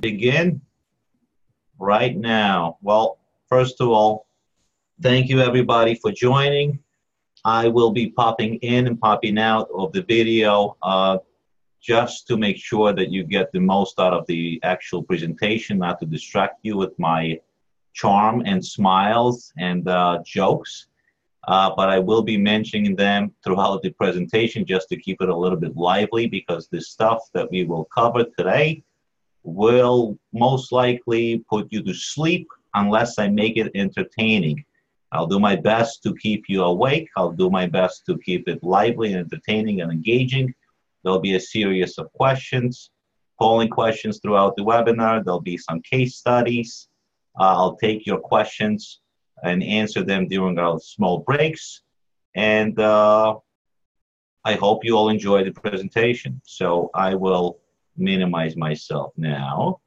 Begin right now. Well, first of all, thank you everybody for joining. I will be popping in and popping out of the video just to make sure that you get the most out of the actual presentation, not to distract you with my charm and smiles and jokes. But I will be mentioning them throughout the presentation just to keep it a little bit lively, because the stuff that we will cover today will most likely put you to sleep unless I make it entertaining. I'll do my best to keep you awake. I'll do my best to keep it lively and entertaining and engaging. There'll be a series of questions, polling questions throughout the webinar. There'll be some case studies. I'll take your questions and answer them during our small breaks. And I hope you all enjoy the presentation. So I will minimize myself now.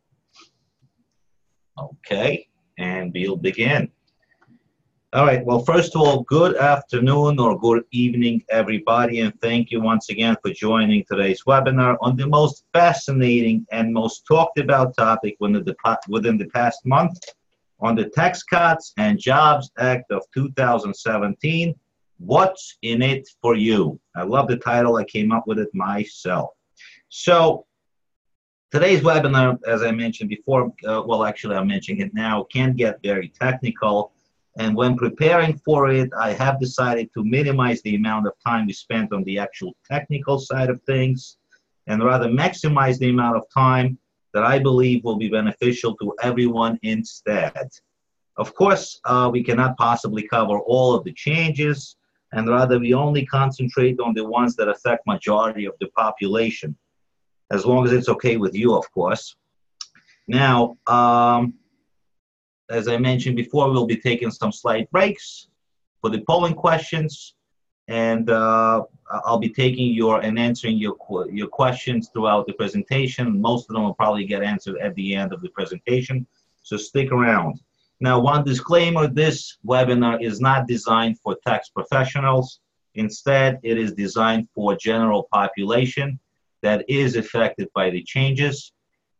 Okay, and we'll begin. All right, well, first of all, good afternoon or good evening, everybody, and thank you once again for joining today's webinar on the most fascinating and most talked about topic within the past month on the Tax Cuts and Jobs Act of 2017, What's in It for You? I love the title. I came up with it myself. So today's webinar, as I mentioned before, well, actually, I'm mentioning it now, can get very technical. And when preparing for it, I have decided to minimize the amount of time we spent on the actual technical side of things and rather maximize the amount of time that I believe will be beneficial to everyone instead. Of course, we cannot possibly cover all of the changes, and rather we only concentrate on the ones that affect majority of the population, as long as it's okay with you, of course. Now, as I mentioned before, we'll be taking some slight breaks for the polling questions, and I'll be taking and answering your questions throughout the presentation. Most of them will probably get answered at the end of the presentation, so stick around. Now, one disclaimer, this webinar is not designed for tax professionals. Instead, it is designed for general population that is affected by the changes,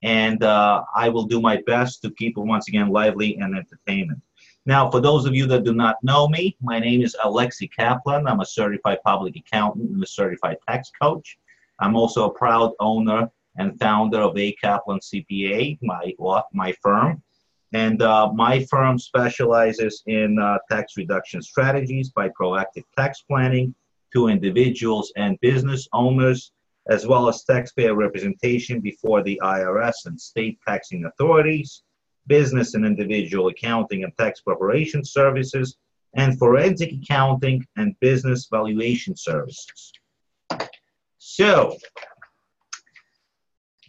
and I will do my best to keep it once again lively and entertainment. Now, for those of you that do not know me, my name is Alexei Kaplan. I'm a certified public accountant and a certified tax coach. I'm also a proud owner and founder of A. Kaplan CPA, my firm. And my firm specializes in tax reduction strategies by proactive tax planning to individuals and business owners, as well as taxpayer representation before the IRS and state taxing authorities, business and individual accounting and tax preparation services, and forensic accounting and business valuation services. So,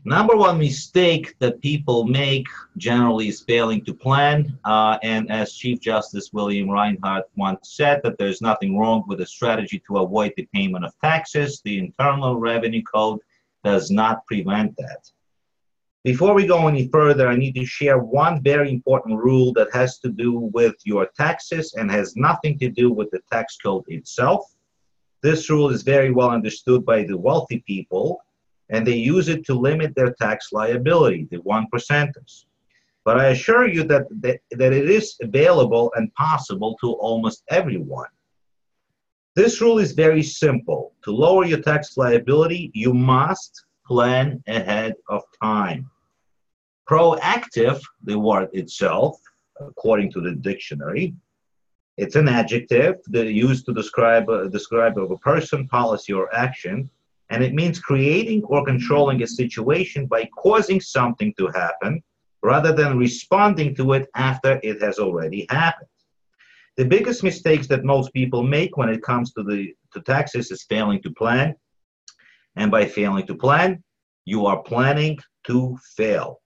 number one mistake that people make generally is failing to plan. And as Chief Justice William Reinhardt once said, that there's nothing wrong with a strategy to avoid the payment of taxes. The Internal Revenue Code does not prevent that. Before we go any further, I need to share one very important rule that has to do with your taxes and has nothing to do with the tax code itself. This rule is very well understood by the wealthy people, and they use it to limit their tax liability, the 1%ers. But I assure you that it is available and possible to almost everyone. This rule is very simple. To lower your tax liability, you must plan ahead of time. Proactive, the word itself, according to the dictionary, it's an adjective that is used to describe a person, policy, or action, and it means creating or controlling a situation by causing something to happen rather than responding to it after it has already happened. The biggest mistakes that most people make when it comes to taxes is failing to plan, and by failing to plan, you are planning to fail.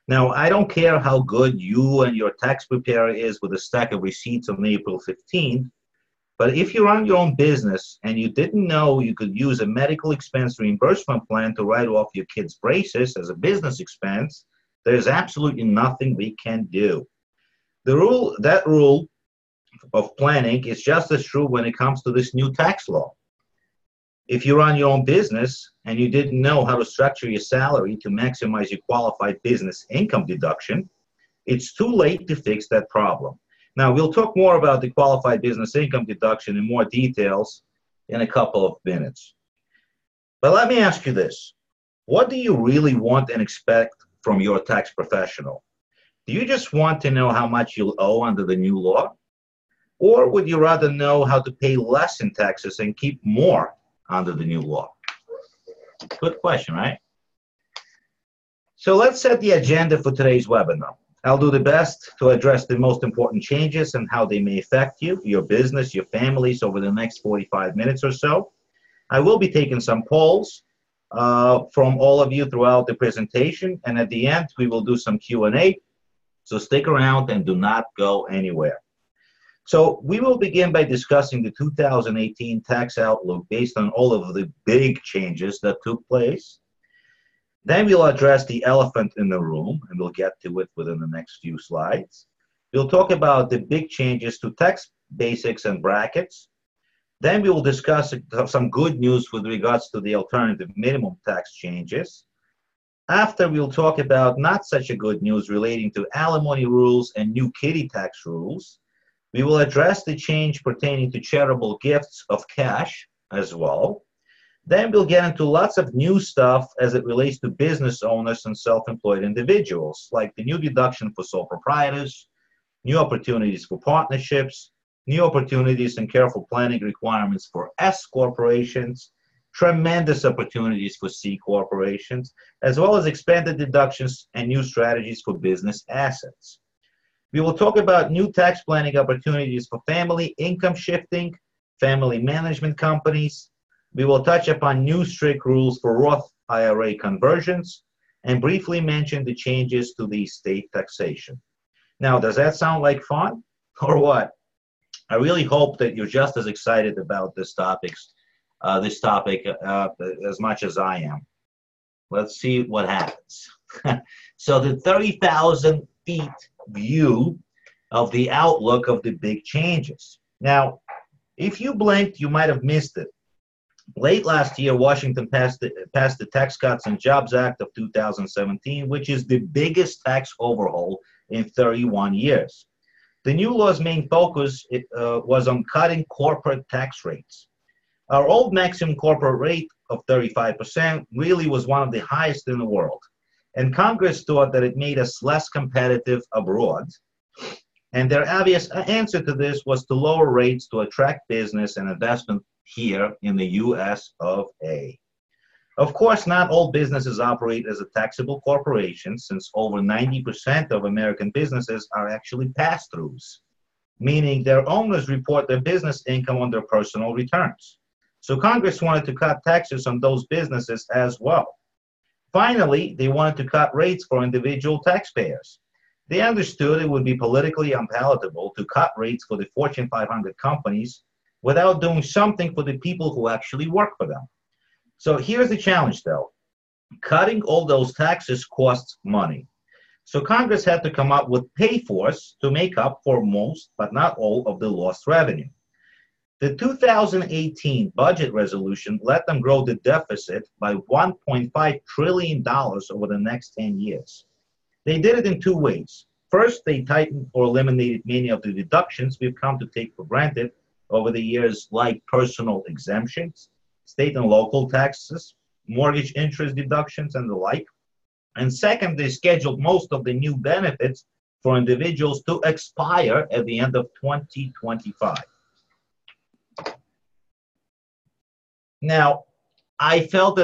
Now, I don't care how good you and your tax preparer is with a stack of receipts on April 15th, but if you run your own business and you didn't know you could use a medical expense reimbursement plan to write off your kids' braces as a business expense, there's absolutely nothing we can do. That rule of planning is just as true when it comes to this new tax law. If you run your own business and you didn't know how to structure your salary to maximize your qualified business income deduction, it's too late to fix that problem. Now, we'll talk more about the qualified business income deduction in more details in a couple of minutes. But let me ask you this. What do you really want and expect from your tax professional? Do you just want to know how much you'll owe under the new law? Or would you rather know how to pay less in taxes and keep more under the new law? Good question, right? So let's set the agenda for today's webinar. I'll do the best to address the most important changes and how they may affect you, your business, your families over the next 45 minutes or so. I will be taking some polls from all of you throughout the presentation, and at the end, we will do some Q&A. So stick around and do not go anywhere. So we will begin by discussing the 2018 tax outlook based on all of the big changes that took place. Then we'll address the elephant in the room, and we'll get to it within the next few slides. We'll talk about the big changes to tax basics and brackets. Then we will discuss some good news with regards to the alternative minimum tax changes. After, we'll talk about not such a good news relating to alimony rules and new kitty tax rules. We will address the change pertaining to charitable gifts of cash as well. Then we'll get into lots of new stuff as it relates to business owners and self-employed individuals, like the new deduction for sole proprietors, new opportunities for partnerships, new opportunities and careful planning requirements for S corporations, tremendous opportunities for C corporations, as well as expanded deductions and new strategies for business assets. We will talk about new tax planning opportunities for family income shifting, family management companies. We will touch upon new strict rules for Roth IRA conversions and briefly mention the changes to the state taxation. Now, does that sound like fun or what? I really hope that you're just as excited about this topic as much as I am. Let's see what happens. So the 30,000 feet view of the outlook of the big changes. Now, if you blinked, you might have missed it. Late last year, Washington passed the Tax Cuts and Jobs Act of 2017, which is the biggest tax overhaul in 31 years. The new law's main focus was on cutting corporate tax rates. Our old maximum corporate rate of 35% really was one of the highest in the world. And Congress thought that it made us less competitive abroad. And their obvious answer to this was to lower rates to attract business and investment here in the US of A. Of course, not all businesses operate as a taxable corporation, since over 90% of American businesses are actually pass-throughs, meaning their owners report their business income on their personal returns. So Congress wanted to cut taxes on those businesses as well. Finally, they wanted to cut rates for individual taxpayers. They understood it would be politically unpalatable to cut rates for the Fortune 500 companies without doing something for the people who actually work for them. So here's the challenge, though. Cutting all those taxes costs money. So Congress had to come up with pay-fors to make up for most, but not all, of the lost revenue. The 2018 budget resolution let them grow the deficit by $1.5 trillion over the next 10 years. They did it in two ways. First, they tightened or eliminated many of the deductions we've come to take for granted over the years, like personal exemptions, state and local taxes, mortgage interest deductions, and the like. And second, they scheduled most of the new benefits for individuals to expire at the end of 2025. Now, I felt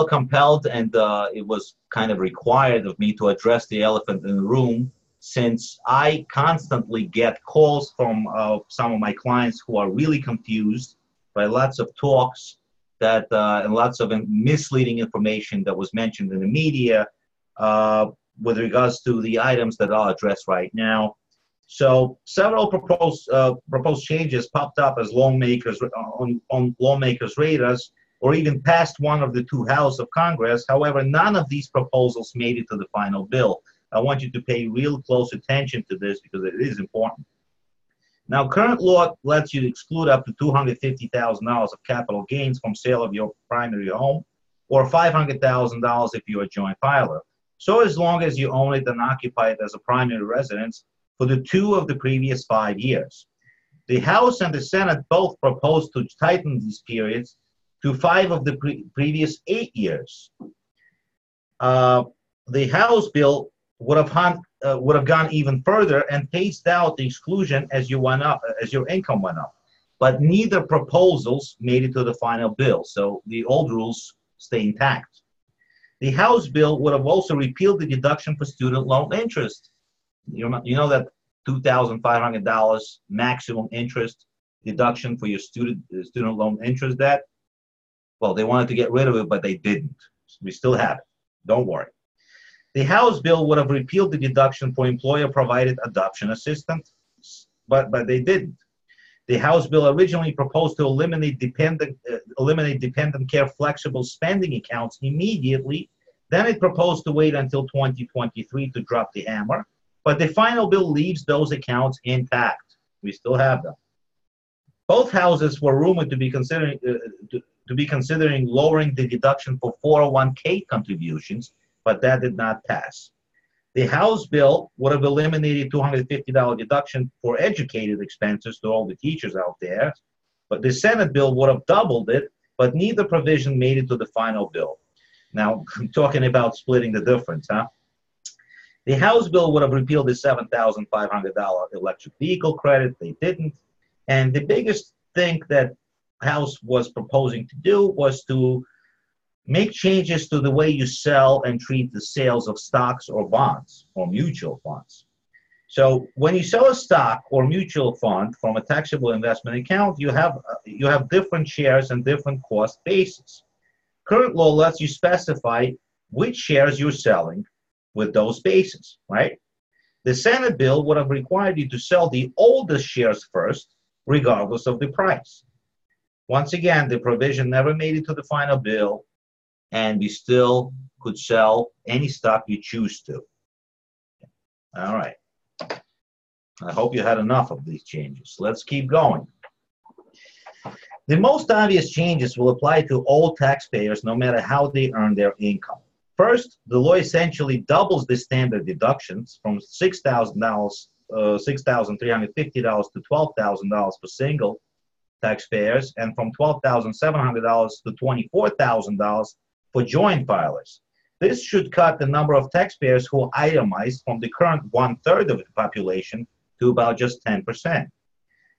compelled, and it was kind of required of me to address the elephant in the room, since I constantly get calls from some of my clients who are really confused by lots of talks that and lots of misleading information that was mentioned in the media with regards to the items that I'll address right now. So several proposed changes popped up as lawmakers on lawmakers' radars, or even passed one of the two houses of Congress. However, none of these proposals made it to the final bill. I want you to pay real close attention to this because it is important. Now, current law lets you exclude up to $250,000 of capital gains from sale of your primary home, or $500,000 if you're a joint filer. So as long as you own it and occupy it as a primary residence for the 2 of the previous 5 years. The House and the Senate both proposed to tighten these periods to 5 of the previous 8 years. The House bill would have gone even further and phased out the exclusion as your income went up. But neither proposals made it to the final bill, so the old rules stay intact. The House bill would have also repealed the deduction for student loan interest. You know that $2,500 maximum interest deduction for your student loan interest debt? Well, they wanted to get rid of it, but they didn't. We still have it. Don't worry. The House bill would have repealed the deduction for employer-provided adoption assistance, but they didn't. The House bill originally proposed to eliminate dependent care flexible spending accounts immediately. Then it proposed to wait until 2023 to drop the hammer. But the final bill leaves those accounts intact. We still have them. Both houses were rumored to be considering lowering the deduction for 401k contributions, but that did not pass. The House bill would have eliminated $250 deduction for educated expenses to all the teachers out there, but the Senate bill would have doubled it, but neither provision made it to the final bill. Now, I'm talking about splitting the difference, huh? The House bill would have repealed the $7,500 electric vehicle credit. They didn't. And the biggest thing that House was proposing to do was to make changes to the way you sell and treat the sales of stocks or bonds or mutual funds. So when you sell a stock or mutual fund from a taxable investment account, you have different shares and different cost bases. Current law lets you specify which shares you're selling with those bases, right? The Senate bill would have required you to sell the oldest shares first, regardless of the price. Once again, the provision never made it to the final bill, and we still could sell any stock you choose to. All right. I hope you had enough of these changes. Let's keep going. The most obvious changes will apply to all taxpayers no matter how they earn their income. First, the law essentially doubles the standard deductions from $6,350 to $12,000 for single taxpayers and from $12,700 to $24,000 for joint filers. This should cut the number of taxpayers who are itemized from the current 1/3 of the population to about just 10%.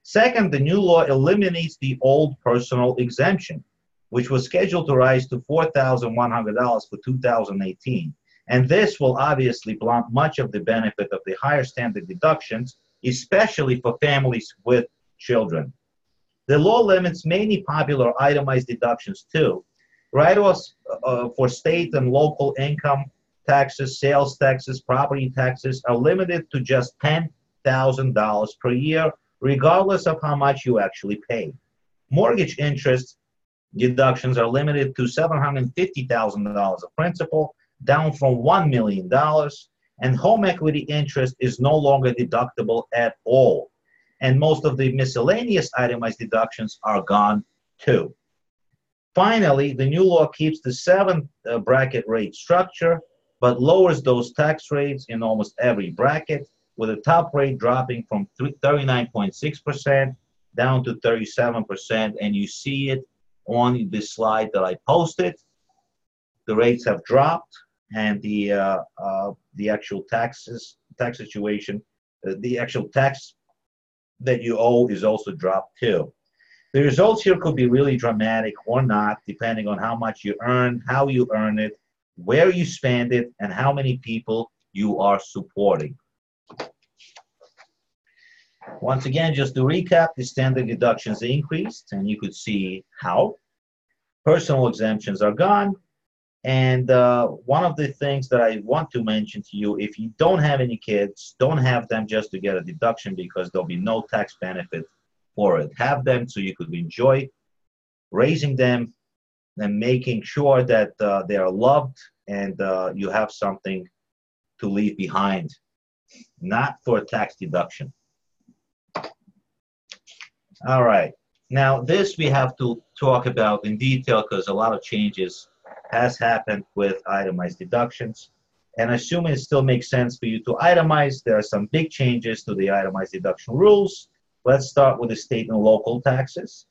Second, the new law eliminates the old personal exemption, which was scheduled to rise to $4,100 for 2018. And this will obviously blunt much of the benefit of the higher standard deductions, especially for families with children. The law limits many popular itemized deductions too. Write-offs for state and local income taxes, sales taxes, property taxes are limited to just $10,000 per year, regardless of how much you actually pay. Mortgage interest deductions are limited to $750,000 of principal, down from $1 million, and home equity interest is no longer deductible at all. And most of the miscellaneous itemized deductions are gone too. Finally, the new law keeps the 7 bracket rate structure, but lowers those tax rates in almost every bracket, with the top rate dropping from 39.6% down to 37%, and you see it on the slide that I posted. The rates have dropped, and the actual tax situation, the actual tax that you owe is also dropped too. The results here could be really dramatic or not, depending on how much you earn, how you earn it, where you spend it, and how many people you are supporting. Once again, just to recap, the standard deductions increased, and you could see how. Personal exemptions are gone. And one of the things that I want to mention to you, if you don't have any kids, don't have them just to get a deduction, because there'll be no tax benefit for it. Have them so you could enjoy raising them and making sure that they are loved and you have something to leave behind, not for a tax deduction. All right. Now, this we have to talk about in detail because a lot of changes has happened with itemized deductions. And assuming it still makes sense for you to itemize, there are some big changes to the itemized deduction rules. Let's start with the state and local taxes.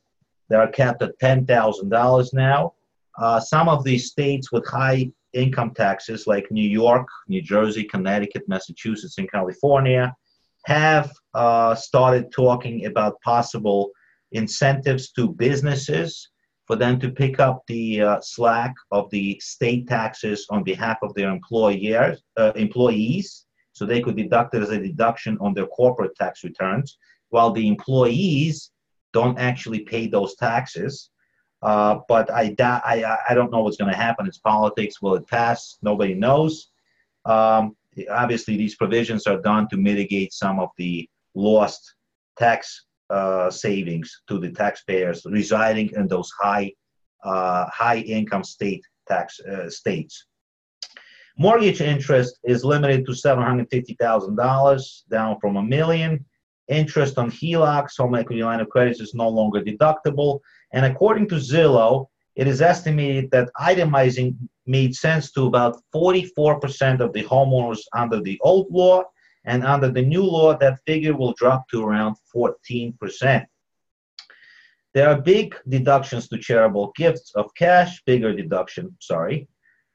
They are capped at $10,000 now. Some of these states with high income taxes, like New York, New Jersey, Connecticut, Massachusetts, and California, have started talking about possible incentives to businesses for them to pick up the slack of the state taxes on behalf of their employees, so they could deduct it as a deduction on their corporate tax returns, while the employees don't actually pay those taxes. But I don't know what's going to happen. It's politics. Will it pass? Nobody knows. Obviously, these provisions are done to mitigate some of the lost tax savings to the taxpayers residing in those high income states. Mortgage interest is limited to $750,000, down from $1 million. Interest on HELOCs, home equity line of credit, is no longer deductible. And according to Zillow, it is estimated that itemizing made sense to about 44% of the homeowners under the old law, and under the new law, that figure will drop to around 14%. There are big deductions to charitable gifts of cash, bigger deduction, sorry.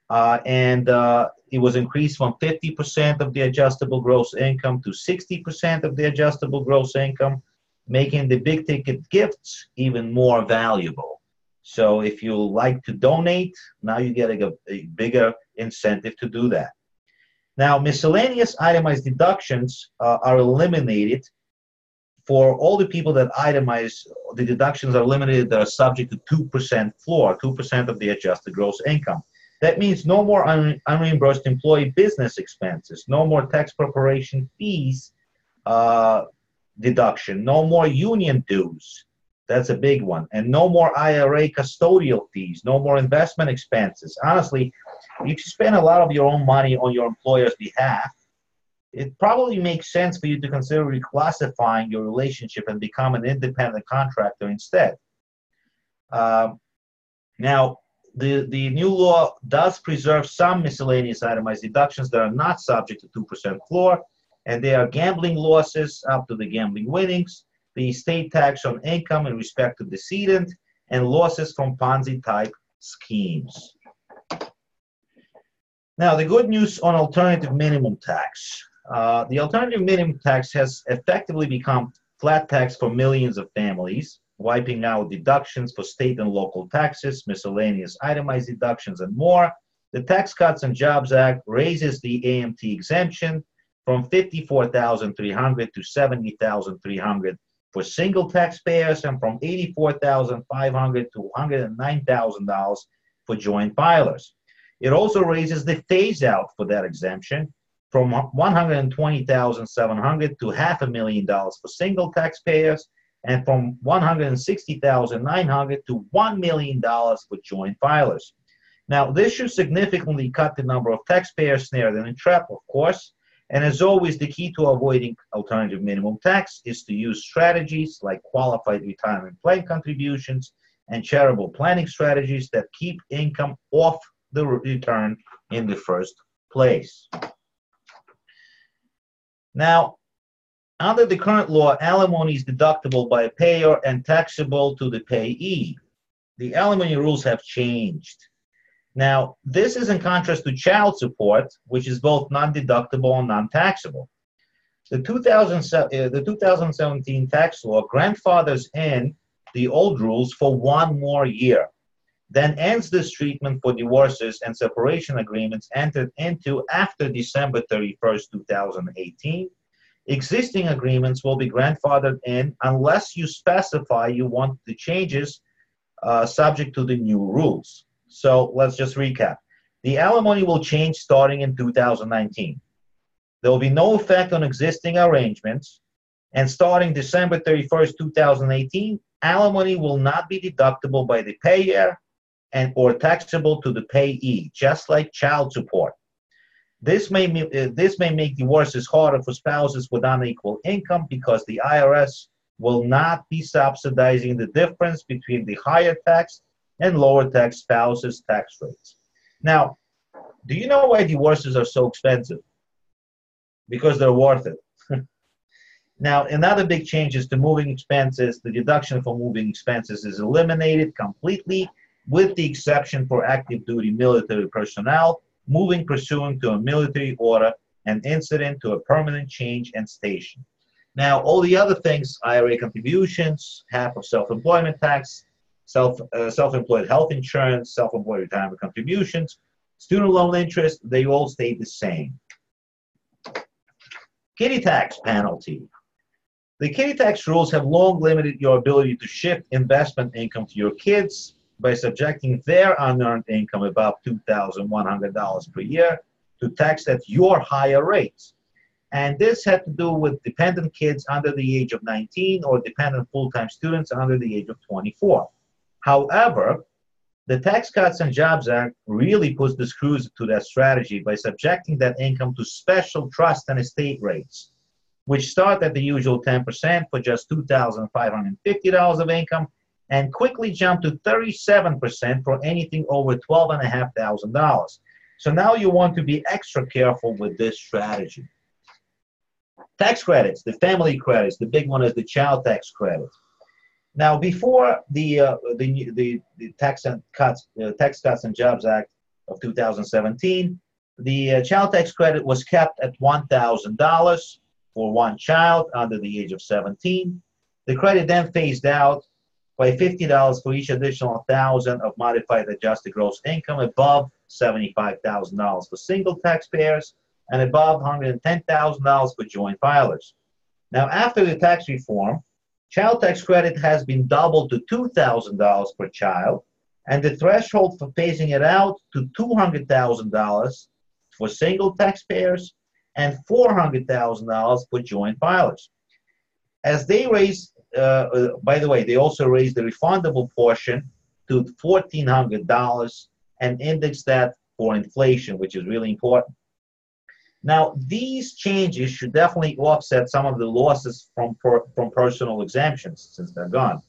And it was increased from 50% of the adjustable gross income to 60% of the adjustable gross income, making the big ticket gifts even more valuable. So if you like to donate, now you get a bigger incentive to do that. Now, miscellaneous itemized deductions are eliminated for all the people that itemize. The deductions are limited that are subject to 2% floor, 2% of the adjusted gross income. That means no more unreimbursed employee business expenses, no more tax preparation fees deduction, no more union dues. That's a big one. And no more IRA custodial fees, no more investment expenses. Honestly, if you spend a lot of your own money on your employer's behalf, it probably makes sense for you to consider reclassifying your relationship and become an independent contractor instead. Now, the new law does preserve some miscellaneous itemized deductions that are not subject to 2% floor, and they are gambling losses up to the gambling winnings, the estate tax on income in respect to decedent, and losses from Ponzi-type schemes. Now, the good news on alternative minimum tax. The alternative minimum tax has effectively become flat tax for millions of families, wiping out deductions for state and local taxes, miscellaneous itemized deductions, and more. The Tax Cuts and Jobs Act raises the AMT exemption from $54,300 to $70,300 for single taxpayers, and from $84,500 to $109,000 for joint filers. It also raises the phase-out for that exemption from $120,700 to $500,000 for single taxpayers, and from $160,900 to $1 million for joint filers. Now, this should significantly cut the number of taxpayers snared in a trap, of course. And as always, the key to avoiding alternative minimum tax is to use strategies like qualified retirement plan contributions and charitable planning strategies that keep income off the return in the first place. Now, under the current law, alimony is deductible by a payer and taxable to the payee. The alimony rules have changed. Now, this is in contrast to child support, which is both non-deductible and non-taxable. The 2017 tax law grandfathers in the old rules for 1 more year, then ends this treatment for divorces and separation agreements entered into after December 31st, 2018. Existing agreements will be grandfathered in unless you specify you want the changes subject to the new rules. So let's just recap. The alimony will change starting in 2019. There will be no effect on existing arrangements, and starting December 31st, 2018, alimony will not be deductible by the payer and or taxable to the payee, just like child support. This may make divorces harder for spouses with unequal income because the IRS will not be subsidizing the difference between the higher tax and lower tax spouses' tax rates. Now, do you know why divorces are so expensive? Because they're worth it. Now, another big change is to moving expenses. The deduction for moving expenses is eliminated completely, with the exception for active duty military personnel moving pursuant to a military order and incident to a permanent change and station. Now, all the other things, IRA contributions, half of self-employment tax, self-employed health insurance, self-employed retirement contributions, student loan interest, they all stay the same. Kitty tax penalty. The kitty tax rules have long limited your ability to shift investment income to your kids by subjecting their unearned income above $2,100 per year to tax at your higher rates. And this had to do with dependent kids under the age of 19 or dependent full-time students under the age of 24. However, the Tax Cuts and Jobs Act really puts the screws to that strategy by subjecting that income to special trust and estate rates, which start at the usual 10% for just $2,550 of income and quickly jump to 37% for anything over $12,500. So now you want to be extra careful with this strategy. Tax credits, the family credits, the big one is the child tax credit. Now, before the Tax Cuts and Jobs Act of 2017, the child tax credit was kept at $1,000 for one child under the age of 17. The credit then phased out by $50 for each additional $1,000 of modified adjusted gross income above $75,000 for single taxpayers and above $110,000 for joint filers. Now, after the tax reform, child tax credit has been doubled to $2,000 per child, and the threshold for phasing it out to $200,000 for single taxpayers and $400,000 for joint filers. As they raise, by the way, they also raised the refundable portion to $1,400 and index that for inflation, which is really important. Now, these changes should definitely offset some of the losses from personal exemptions since they're gone.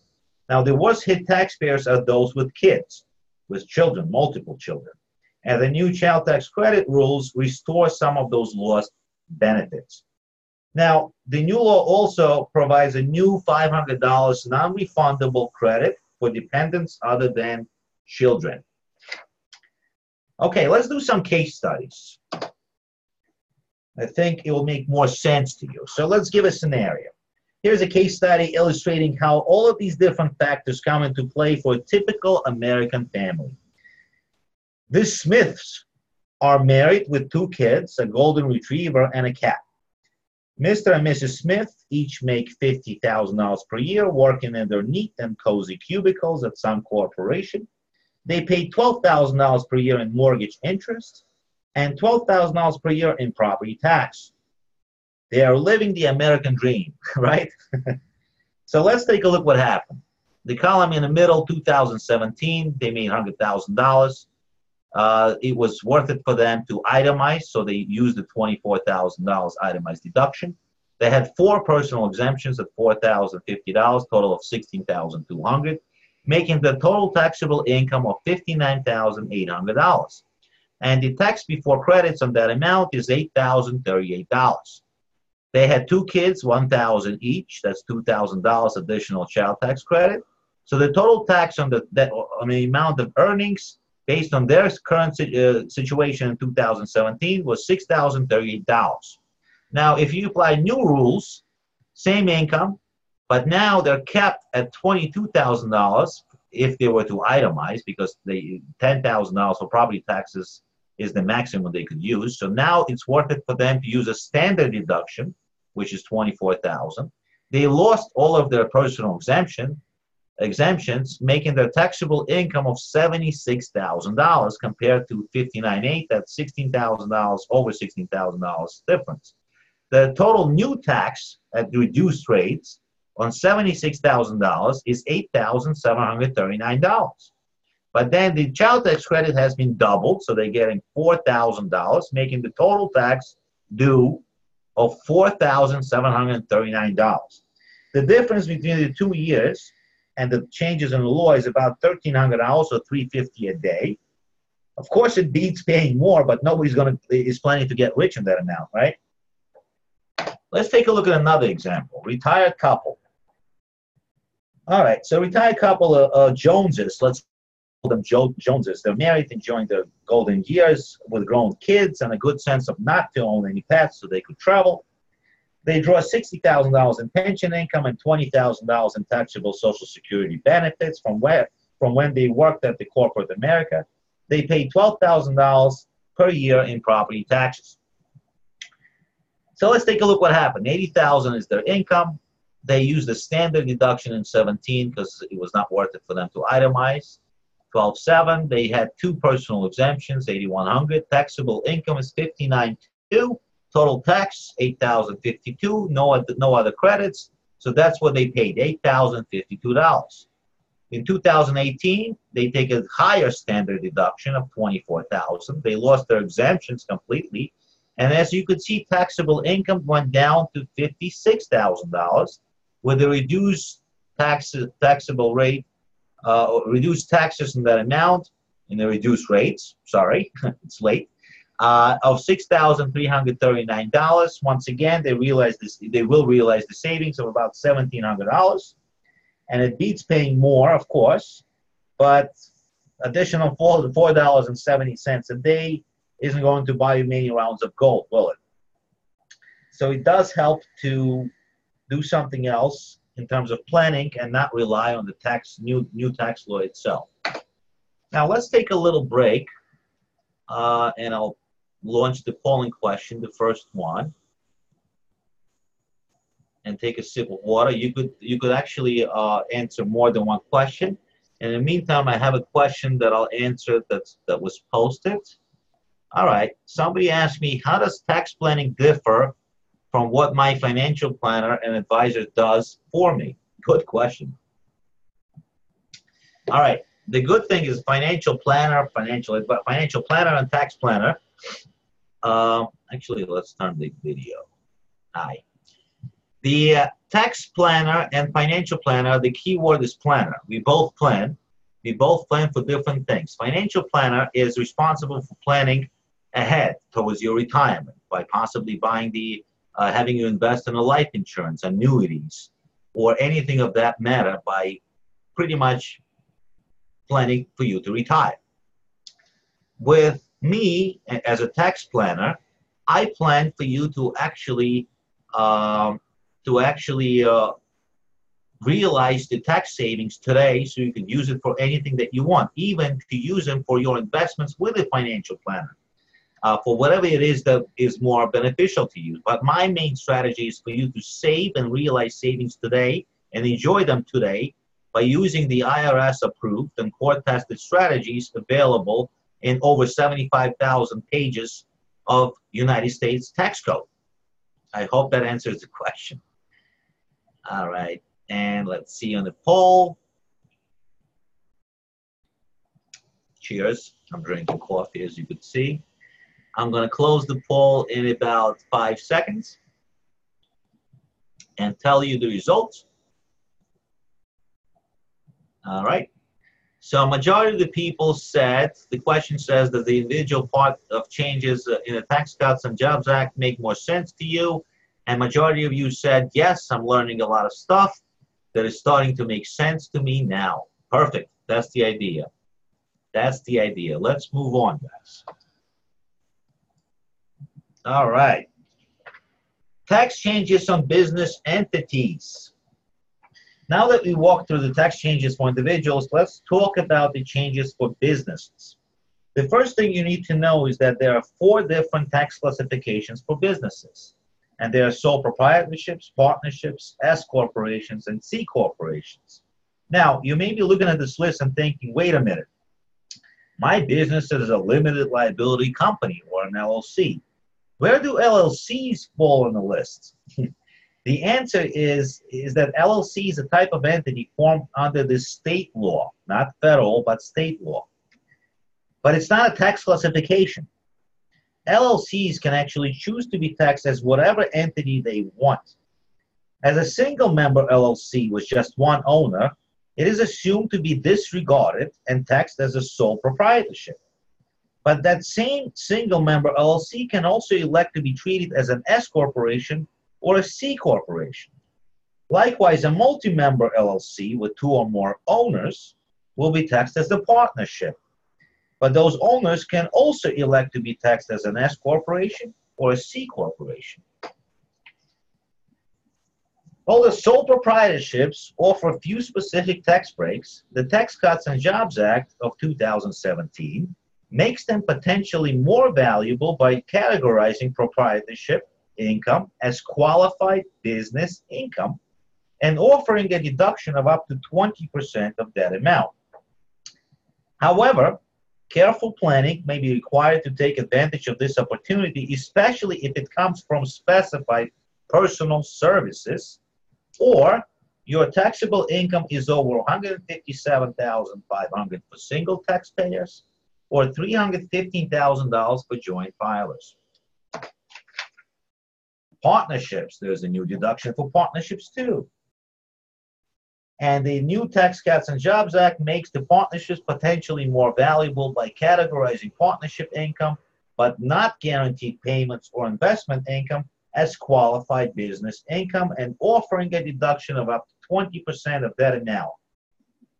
Now, the worst hit taxpayers are those with kids, with children, multiple children. And the new child tax credit rules restore some of those lost benefits. Now, the new law also provides a new $500 non-refundable credit for dependents other than children. Okay, let's do some case studies. I think it will make more sense to you. So let's give a scenario. Here's a case study illustrating how all of these different factors come into play for a typical American family. The Smiths are married with 2 kids, a golden retriever and a cat. Mr. and Mrs. Smith each make $50,000 per year working in their neat and cozy cubicles at some corporation. They pay $12,000 per year in mortgage interest and $12,000 per year in property tax. They are living the American dream, right? So let's take a look what happened. The column in the middle, 2017, they made $100,000. It was worth it for them to itemize, so they used the $24,000 itemized deduction. They had 4 personal exemptions at $4,050, total of $16,200, making the total taxable income of $59,800. And the tax before credits on that amount is $8,038. They had 2 kids, $1,000 each. That's $2,000 additional child tax credit. So the total tax on the amount of earnings based on their current situation in 2017 was $6,038. Now, if you apply new rules, same income, but now they're capped at $22,000 if they were to itemize, because the $10,000 for property taxes is the maximum they could use. So now it's worth it for them to use a standard deduction, which is $24,000. They lost all of their personal exemptions, making their taxable income of $76,000 compared to $59,800. That's $16,000, over $16,000 difference. The total new tax at reduced rates on $76,000 is $8,739. But then the child tax credit has been doubled, so they're getting $4,000, making the total tax due of $4,739. The difference between the 2 years and the changes in the law is about $1,300 or $350 a day. Of course, it beats paying more, but nobody's is planning to get rich in that amount, right? Let's take a look at another example. Retired couple. All right, so retired couple, Joneses, let's call them Joneses. They're married, enjoying their golden years with grown kids and a good sense of not to own any pets so they could travel. They draw $60,000 in pension income and $20,000 in taxable Social Security benefits from when they worked at the corporate America. They pay $12,000 per year in property taxes. So let's take a look what happened. $80,000 is their income. They used the standard deduction in 17 because it was not worth it for them to itemize. 12.7, they had 2 personal exemptions, $8,100. Taxable income is $59,200. Total tax, $8,052. No other credits. So that's what they paid, $8,052. In 2018, they take a higher standard deduction of $24,000. They lost their exemptions completely. And as you could see, taxable income went down to $56,000 with a reduced taxable rate, reduced taxes in that amount, in the reduced rates, sorry, it's late, of $6,339. Once again, they will realize the savings of about $1,700. And it beats paying more, of course, but additional $4.70 a day isn't going to buy you many rounds of gold, will it? So it does help to do something else in terms of planning and not rely on the new tax law itself. Now let's take a little break, and I'll launch the polling question, the first one, and take a sip of water. You could actually answer more than one question. In the meantime, I have a question that I'll answer that was posted. All right, somebody asked me, how does tax planning differ from what my financial planner and advisor does for me? Good question. All right, the good thing is financial planner and tax planner. Actually, let's turn the video. Hi. The tax planner and financial planner, the key word is planner. We both plan. We both plan for different things. Financial planner is responsible for planning ahead towards your retirement by possibly buying having you invest in a life insurance, annuities, or anything of that matter by pretty much planning for you to retire. With me, as a tax planner, I plan for you to actually realize the tax savings today so you can use it for anything that you want, even to use them for your investments with a financial planner, for whatever it is that is more beneficial to you. But my main strategy is for you to save and realize savings today and enjoy them today by using the IRS approved and court-tested strategies available in over 75,000 pages of United States tax code. I hope that answers the question. All right, and let's see on the poll. Cheers. I'm drinking coffee, as you could see. I'm going to close the poll in about 5 seconds and tell you the results. All right. So a majority of the people said, the question says, does the individual part of changes in the Tax Cuts and Jobs Act make more sense to you? And majority of you said, yes, I'm learning a lot of stuff that is starting to make sense to me now. Perfect. That's the idea. That's the idea. Let's move on, guys. All right. Tax changes on business entities. Now that we walked through the tax changes for individuals, let's talk about the changes for businesses. The first thing you need to know is that there are 4 different tax classifications for businesses. And there are sole proprietorships, partnerships, S corporations, and C corporations. Now, you may be looking at this list and thinking, wait a minute. My business is a limited liability company or an LLC. Where do LLCs fall on the list? The answer is that LLC is a type of entity formed under the state law, not federal, but state law. But it's not a tax classification. LLCs can actually choose to be taxed as whatever entity they want. As a single member LLC with just one owner, it is assumed to be disregarded and taxed as a sole proprietorship. But that same single member LLC can also elect to be treated as an S corporation or a C corporation. Likewise, a multi-member LLC with two or more owners will be taxed as a partnership. But those owners can also elect to be taxed as an S corporation or a C corporation. Although sole proprietorships offer few specific tax breaks, the Tax Cuts and Jobs Act of 2017 makes them potentially more valuable by categorizing proprietorship income as qualified business income and offering a deduction of up to 20% of that amount. However, careful planning may be required to take advantage of this opportunity, especially if it comes from specified personal services, or your taxable income is over $157,500 for single taxpayers or $315,000 for joint filers. Partnerships, there's a new deduction for partnerships too. And the new Tax Cuts and Jobs Act makes the partnerships potentially more valuable by categorizing partnership income, but not guaranteed payments or investment income, as qualified business income and offering a deduction of up to 20% of that amount.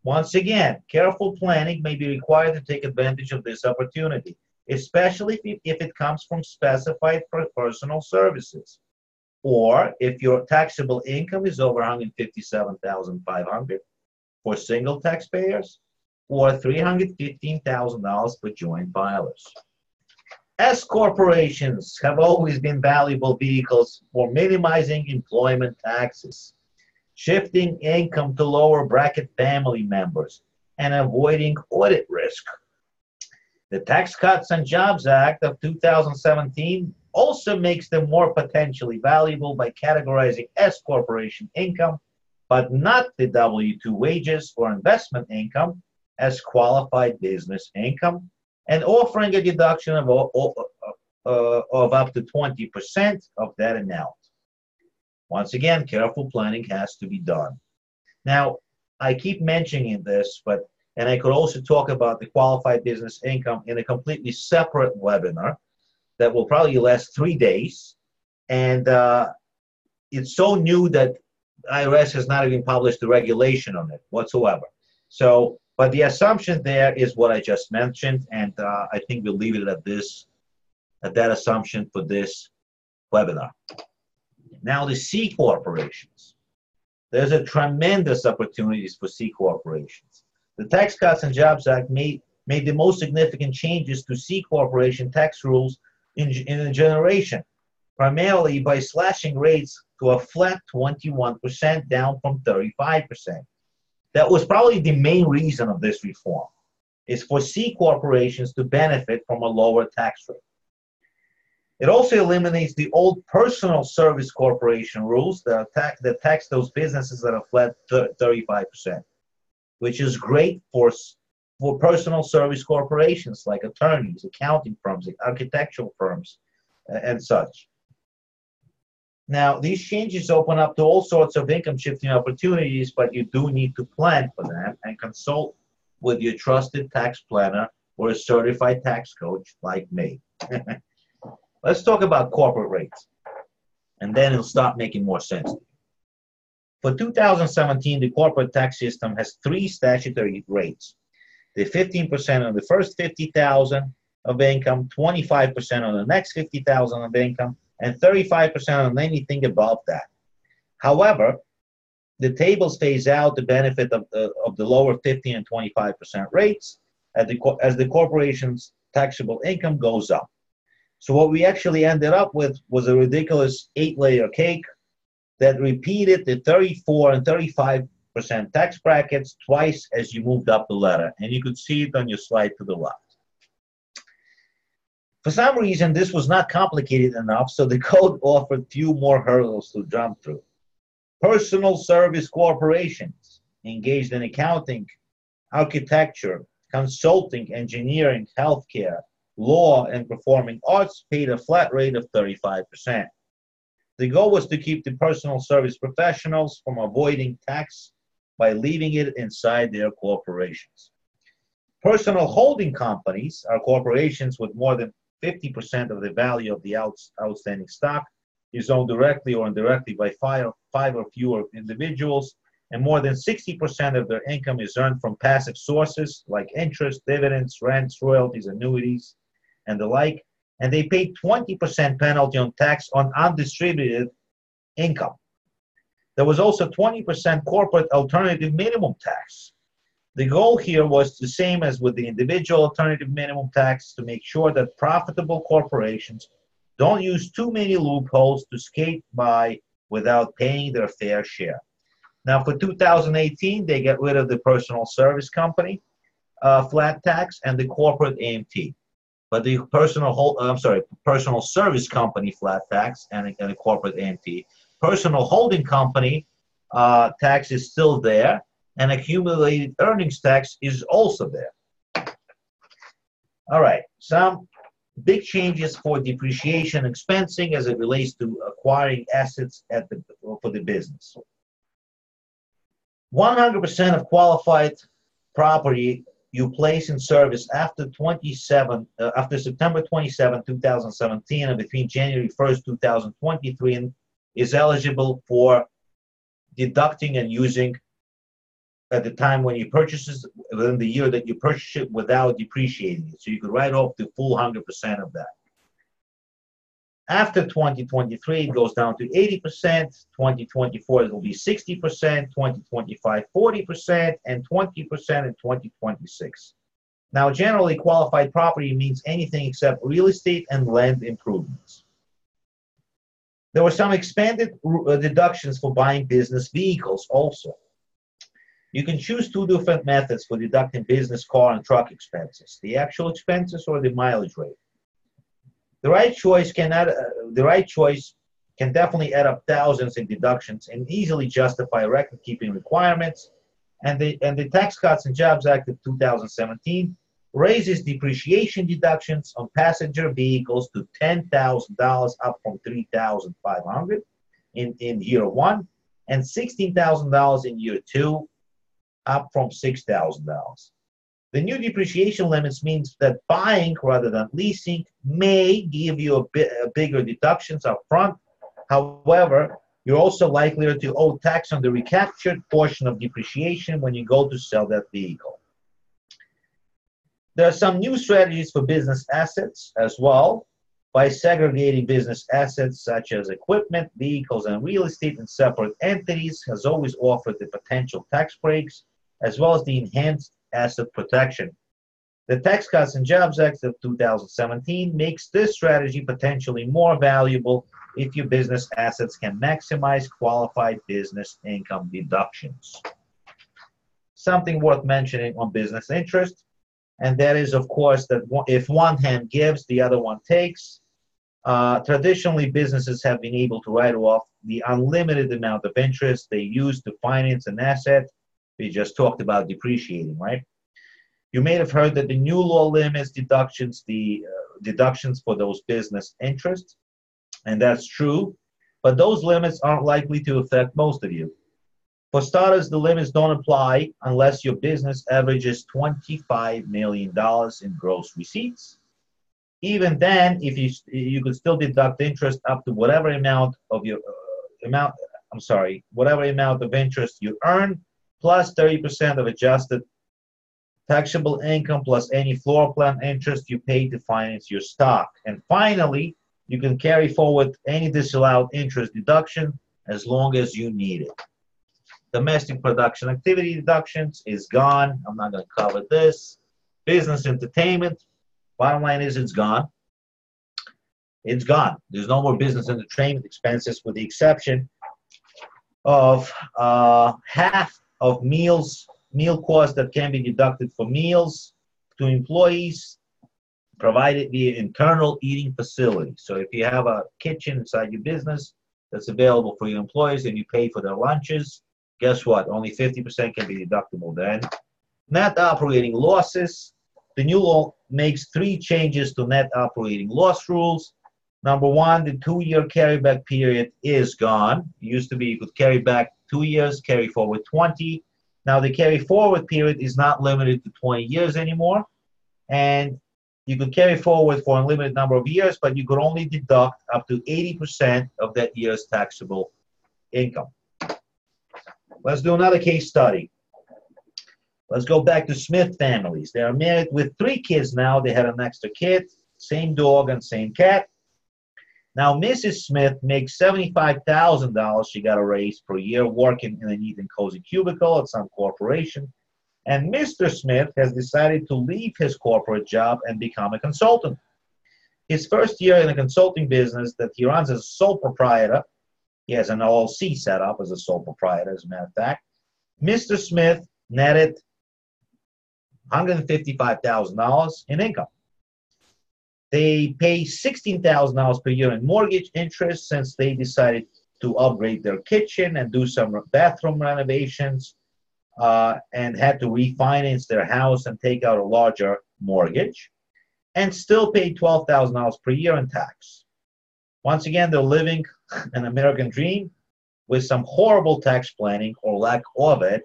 Once again, careful planning may be required to take advantage of this opportunity, especially if it comes from specified personal services, or if your taxable income is over $157,500 for single taxpayers, or $315,000 for joint filers. S corporations have always been valuable vehicles for minimizing employment taxes, shifting income to lower bracket family members, and avoiding audit risk. The Tax Cuts and Jobs Act of 2017 also makes them more potentially valuable by categorizing S corporation income, but not the W-2 wages or investment income, as qualified business income, and offering a deduction of up to 20% of that amount. Once again, careful planning has to be done. Now, I keep mentioning this, and I could also talk about the qualified business income in a completely separate webinar that will probably last 3 days. And it's so new that IRS has not even published the regulation on it whatsoever. So, but the assumption there is what I just mentioned, and I think we'll leave it at that assumption for this webinar. Now, the C corporations. There's a tremendous opportunities for C corporations. The Tax Cuts and Jobs Act made the most significant changes to C corporation tax rules in a generation, primarily by slashing rates to a flat 21% down from 35%. That was probably the main reason of this reform, is for C corporations to benefit from a lower tax rate. It also eliminates the old personal service corporation rules that tax those businesses that are flat 35%, which is great for personal service corporations like attorneys, accounting firms, architectural firms, and such. Now, these changes open up to all sorts of income shifting opportunities, but you do need to plan for them and consult with your trusted tax planner or a certified tax coach like me. Let's talk about corporate rates, and then it'll start making more sense. For 2017, the corporate tax system has 3 statutory rates. The 15% on the first $50,000 of income, 25% on the next $50,000 of income, and 35% on anything above that. However, the tables phase out the benefit of the lower 50 and 25% rates as the corporation's taxable income goes up. So what we actually ended up with was a ridiculous 8-layer cake that repeated the 34 and 35% tax brackets twice as you moved up the ladder. And you could see it on your slide to the left. For some reason, this was not complicated enough, so the code offered few more hurdles to jump through. Personal service corporations engaged in accounting, architecture, consulting, engineering, healthcare, law, and performing arts paid a flat rate of 35%. The goal was to keep the personal service professionals from avoiding tax by leaving it inside their corporations. Personal holding companies are corporations with more than 50% of the value of the outstanding stock is owned directly or indirectly by five or fewer individuals, and more than 60% of their income is earned from passive sources like interest, dividends, rents, royalties, annuities, and the like, and they pay 20% penalty on tax on undistributed income. There was also 20% corporate alternative minimum tax. The goal here was the same as with the individual alternative minimum tax, to make sure that profitable corporations don't use too many loopholes to skate by without paying their fair share. Now, for 2018, they get rid of the personal service company flat tax and the corporate AMT. But the personal service company flat tax and the corporate AMT. Personal holding company tax is still there, and accumulated earnings tax is also there. All right, some big changes for depreciation expensing as it relates to acquiring assets for the business. 100% of qualified property you place in service after September 27, 2017, and between January 1st, 2023, is eligible for deducting and using at the time when you purchase it, within the year that you purchase it, without depreciating it. So you could write off the full 100% of that. After 2023, it goes down to 80%. 2024, it will be 60%. 2025, 40%, and 20% in 2026. Now, generally, qualified property means anything except real estate and land improvements. There were some expanded deductions for buying business vehicles also. You can choose two different methods for deducting business, car, and truck expenses: the actual expenses or the mileage rate. The right choice can definitely add up thousands in deductions and easily justify record-keeping requirements. And the Tax Cuts and Jobs Act of 2017 raises depreciation deductions on passenger vehicles to $10,000, up from $3,500 in year one, and $16,000 in year two, up from $6,000. The new depreciation limits means that buying rather than leasing may give you a bigger deductions up front. However, you're also likelier to owe tax on the recaptured portion of depreciation when you go to sell that vehicle. There are some new strategies for business assets as well. By segregating business assets such as equipment, vehicles, and real estate in separate entities has always offered the potential tax breaks as well as the enhanced asset protection. The Tax Cuts and Jobs Act of 2017 makes this strategy potentially more valuable if your business assets can maximize qualified business income deductions. Something worth mentioning on business interest, and that is, of course, that if one hand gives, the other one takes. Traditionally, businesses have been able to write off the unlimited amount of interest they use to finance an asset. We just talked about depreciating, right? You may have heard that the new law limits deductions, deductions for those business interests, and that's true, but those limits aren't likely to affect most of you. For starters, the limits don't apply unless your business averages $25 million in gross receipts. Even then, if you could still deduct interest up to whatever amount of whatever amount of interest you earn, plus 30% of adjusted taxable income, plus any floor plan interest you pay to finance your stock. And finally, you can carry forward any disallowed interest deduction as long as you need it. Domestic production activity deductions is gone. I'm not going to cover this. Business entertainment, bottom line is it's gone. It's gone. There's no more business entertainment expenses, with the exception of half of meal costs that can be deducted for meals to employees provided via internal eating facilities. So if you have a kitchen inside your business that's available for your employees and you pay for their lunches, guess what? Only 50% can be deductible then. Net operating losses. The new law makes 3 changes to net operating loss rules. Number one, the 2-year carryback period is gone. It used to be you could carry back 2 years, carry forward 20. Now the carry forward period is not limited to 20 years anymore. And you could carry forward for a limited number of years, but you could only deduct up to 80% of that year's taxable income. Let's do another case study. Let's go back to Smith families. They are married with 3 kids now. They had an extra kid, same dog and same cat. Now, Mrs. Smith makes $75,000. She got a raise per year working in a neat and cozy cubicle at some corporation. And Mr. Smith has decided to leave his corporate job and become a consultant. His first year in a consulting business that he runs as a sole proprietor, he has an LLC set up as a sole proprietor, as a matter of fact, Mr. Smith netted $155,000 in income. They pay $16,000 per year in mortgage interest since they decided to upgrade their kitchen and do some bathroom renovations and had to refinance their house and take out a larger mortgage, and still pay $12,000 per year in tax. Once again, they're living an American dream with some horrible tax planning or lack of it,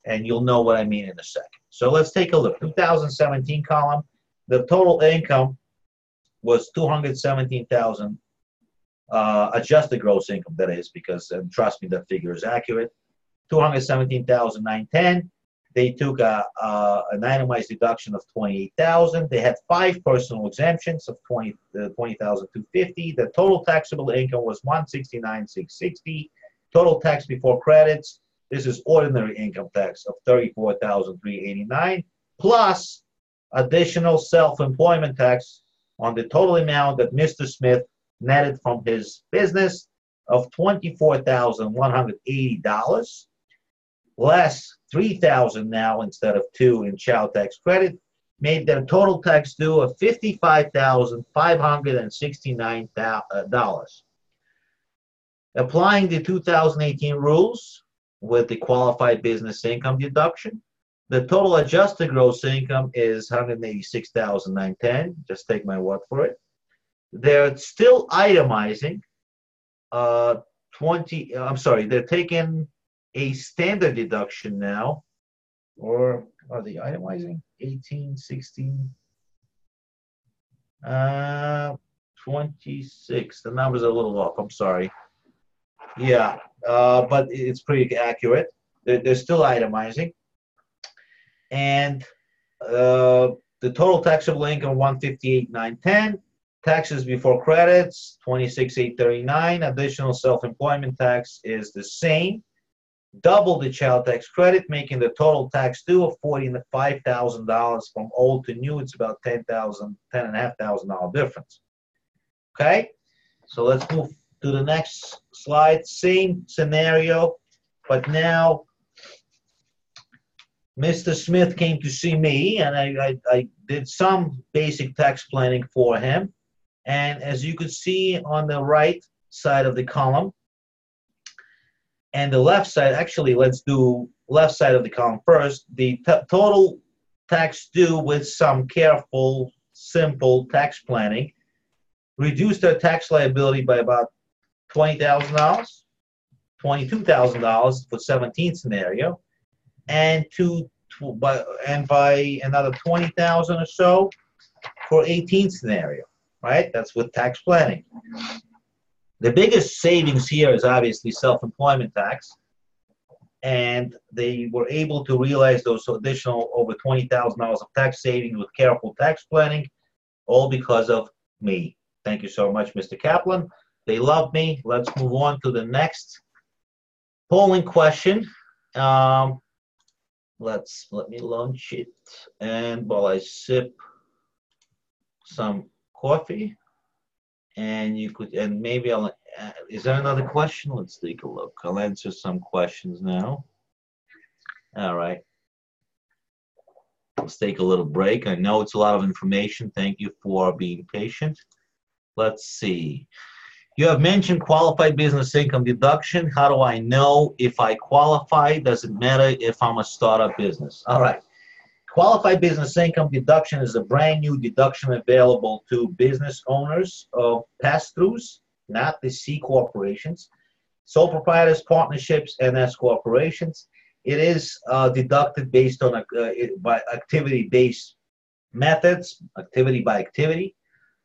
and you'll know what I mean in a second. So let's take a look. 2017 column, the total income was $217,000, adjusted gross income, that is, because, and trust me, that figure is accurate. $217,910. They took an itemized deduction of $28,000. They had 5 personal exemptions of $20,250. The total taxable income was $169,660. Total tax before credits, this is ordinary income tax, of $34,389, plus additional self-employment tax on the total amount that Mr. Smith netted from his business of $24,180, less $3,000 now instead of $2,000 in child tax credit, made their total tax due of $55,569. Applying the 2018 rules with the qualified business income deduction, the total adjusted gross income is $186,910. Just take my word for it. They're still itemizing they're taking a standard deduction now, or are they itemizing? 18, 16, 26. The number's a little off, I'm sorry. Yeah, but it's pretty accurate. They're still itemizing. And the total taxable income, $158,910. Taxes before credits, $26,839. Additional self-employment tax is the same. Double the child tax credit, making the total tax due of $45,000 from old to new. It's about $10,500 difference. Okay, so let's move to the next slide. Same scenario, but now Mr. Smith came to see me, and I did some basic tax planning for him. And as you could see on the right side of the column, and the left side, actually, let's do left side of the column first. The total tax due with some careful, simple tax planning reduced their tax liability by about $20,000, $22,000 for 17th scenario, and by another $20,000 or so for 18th scenario, right? That's with tax planning. The biggest savings here is obviously self-employment tax, and they were able to realize those additional over $20,000 of tax savings with careful tax planning, all because of me. Thank you so much, Mr. Kaplan. They love me. Let's move on to the next polling question. Let me launch it, and while I sip some coffee, and maybe I'll. Is there another question? Let's take a look. I'll answer some questions now. All right. Let's take a little break. I know it's a lot of information. Thank you for being patient. Let's see. You have mentioned qualified business income deduction. How do I know if I qualify? Does it matter if I'm a startup business? All right. Qualified business income deduction is a brand new deduction available to business owners of pass-throughs, not the C corporations, sole proprietors, partnerships, and S corporations. It is deducted based on by activity-based methods, activity by activity.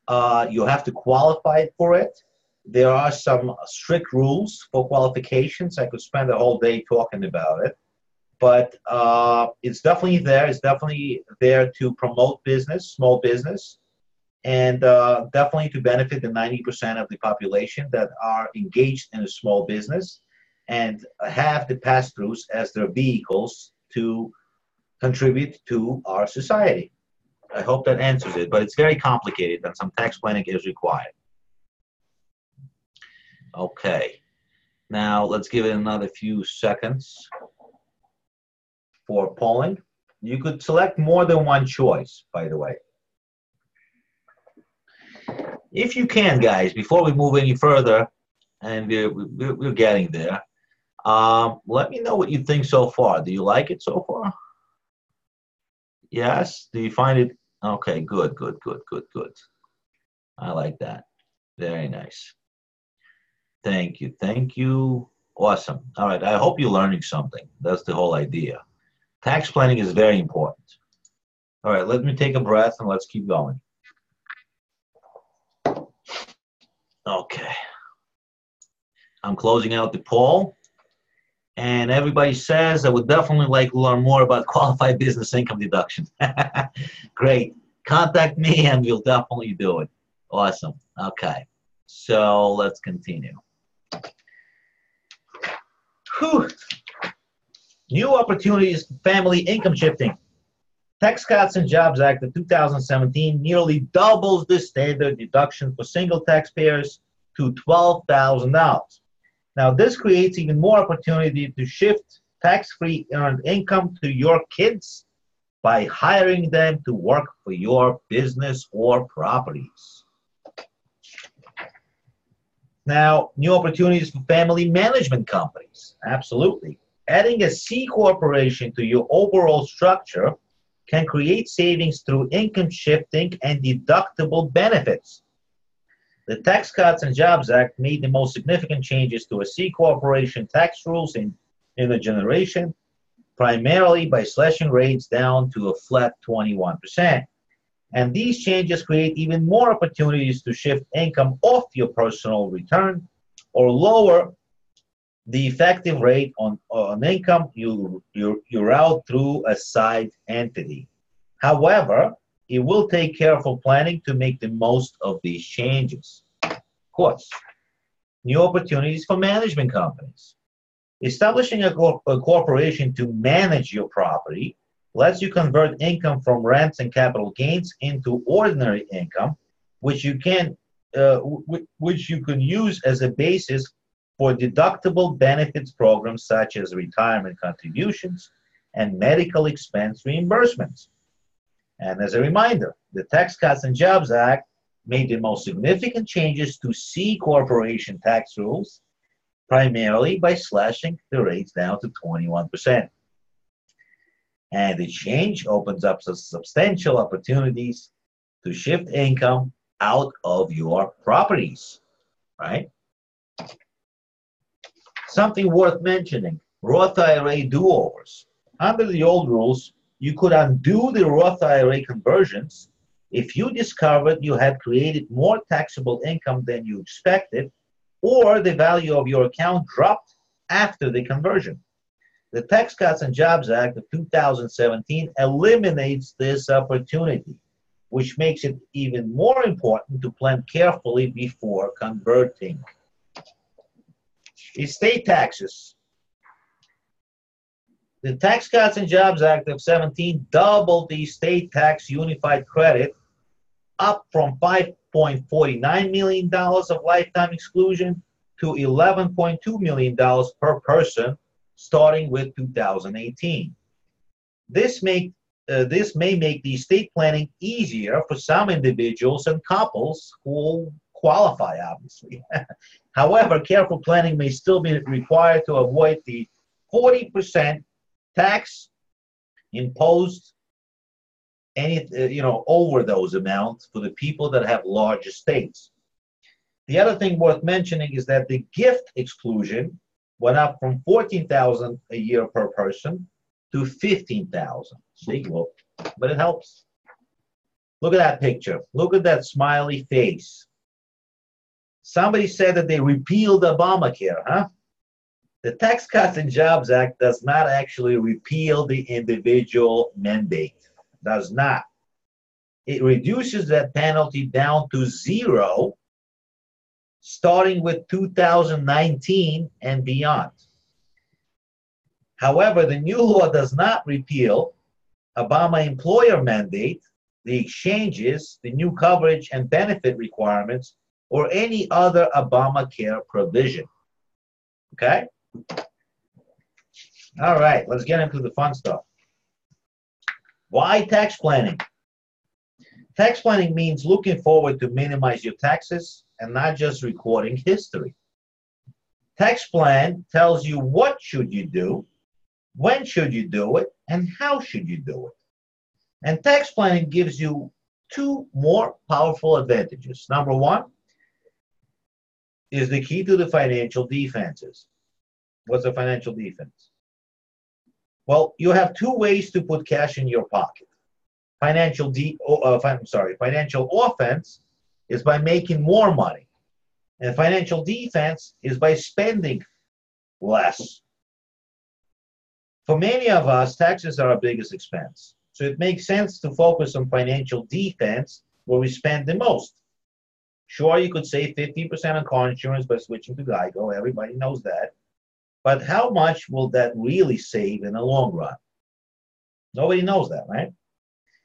You have to qualify for it. There are some strict rules for qualifications. I could spend a whole day talking about it. But it's definitely there. It's definitely there to promote business, small business, and definitely to benefit the 90% of the population that are engaged in a small business and have the pass-throughs as their vehicles to contribute to our society. I hope that answers it, but it's very complicated and some tax planning is required. Okay, now let's give it another few seconds for polling. You could select more than one choice, by the way. If you can, guys, before we move any further, and we're getting there, let me know what you think so far. Do you like it so far? Yes? Do you find it? Okay, good. I like that. Very nice. Thank you. Awesome. All right, I hope you're learning something. That's the whole idea. Tax planning is very important. All right, let me take a breath and let's keep going. Okay. I'm closing out the poll. And everybody says, I would definitely like to learn more about qualified business income deduction. Great. Contact me and we'll definitely do it. Awesome. Okay. So let's continue. Whew. New opportunities for family income shifting. Tax Cuts and Jobs Act of 2017 nearly doubles the standard deduction for single taxpayers to $12,000. Now, this creates even more opportunity to shift tax-free earned income to your kids by hiring them to work for your business or properties. Now, new opportunities for family management companies. Absolutely. Adding a C corporation to your overall structure can create savings through income shifting and deductible benefits. The Tax Cuts and Jobs Act made the most significant changes to a C corporation tax rules in a generation, primarily by slashing rates down to a flat 21%. And these changes create even more opportunities to shift income off your personal return or lower the effective rate on income you route through a side entity. However, it will take careful planning to make the most of these changes. Of course, new opportunities for management companies. Establishing a corporation to manage your property lets you convert income from rents and capital gains into ordinary income, which you can use as a basis for deductible benefits programs such as retirement contributions and medical expense reimbursements. And as a reminder, the Tax Cuts and Jobs Act made the most significant changes to C corporation tax rules, primarily by slashing the rates down to 21%. And the change opens up substantial opportunities to shift income out of your properties, right? Something worth mentioning, Roth IRA do-overs. Under the old rules, you could undo the Roth IRA conversions if you discovered you had created more taxable income than you expected, or the value of your account dropped after the conversion. The Tax Cuts and Jobs Act of 2017 eliminates this opportunity, which makes it even more important to plan carefully before converting. Estate taxes. The Tax Cuts and Jobs Act of 17 doubled the estate tax unified credit up from $5.49 million of lifetime exclusion to $11.2 million per person starting with 2018. This may make the estate planning easier for some individuals and couples who qualify, obviously. However, careful planning may still be required to avoid the 40% tax imposed over those amounts for the people that have large estates. The other thing worth mentioning is that the gift exclusion went up from $14,000 a year per person to $15,000. See, well, but it helps. Look at that picture. Look at that smiley face. Somebody said that they repealed Obamacare, huh? The Tax Cuts and Jobs Act does not actually repeal the individual mandate. Does not. It reduces that penalty down to zero, starting with 2019 and beyond. However, the new law does not repeal Obama employer mandate, the exchanges, the new coverage and benefit requirements, or any other Obamacare provision. Okay? All right, let's get into the fun stuff. Why tax planning? Tax planning means looking forward to minimize your taxes and not just recording history. Tax plan tells you what should you do, when should you do it, and how should you do it. And tax planning gives you two more powerful advantages. Number one is the key to the financial defenses. What's a financial defense? Well, you have two ways to put cash in your pocket. Financial offense is by making more money, and financial defense is by spending less. For many of us, taxes are our biggest expense, so it makes sense to focus on financial defense where we spend the most. Sure, you could save 50% on car insurance by switching to GEICO. Everybody knows that. But how much will that really save in the long run? Nobody knows that, right?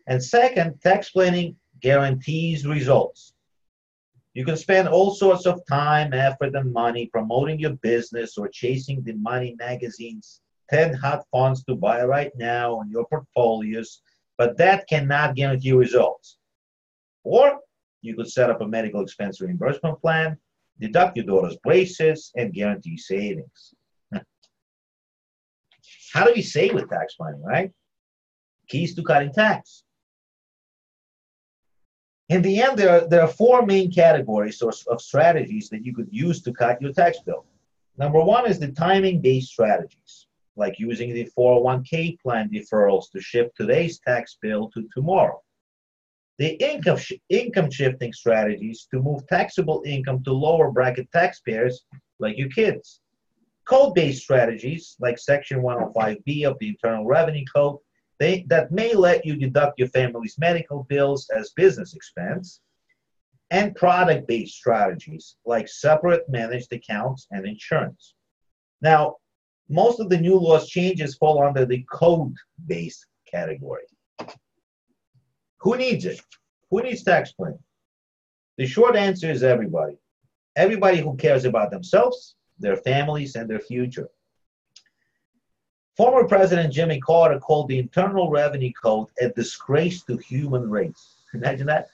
And second, tax planning guarantees results. You can spend all sorts of time, effort, and money promoting your business or chasing the money magazine's 10 hot funds to buy right now on your portfolios, but that cannot guarantee results. Or you could set up a medical expense reimbursement plan, deduct your daughter's braces, and guarantee savings. How do we save with tax planning, right? Keys to cutting tax. In the end, there are four main categories of strategies that you could use to cut your tax bill. Number one is the timing-based strategies, like using the 401k plan deferrals to shift today's tax bill to tomorrow. The income shifting strategies to move taxable income to lower bracket taxpayers, like your kids. Code-based strategies, like Section 105B of the Internal Revenue Code, that may let you deduct your family's medical bills as business expense. And product-based strategies, like separate managed accounts and insurance. Now, most of the new laws changes fall under the code-based category. Who needs it? Who needs tax planning? The short answer is everybody. Everybody who cares about themselves, their families, and their future. Former President Jimmy Carter called the Internal Revenue Code a disgrace to human race. Imagine that.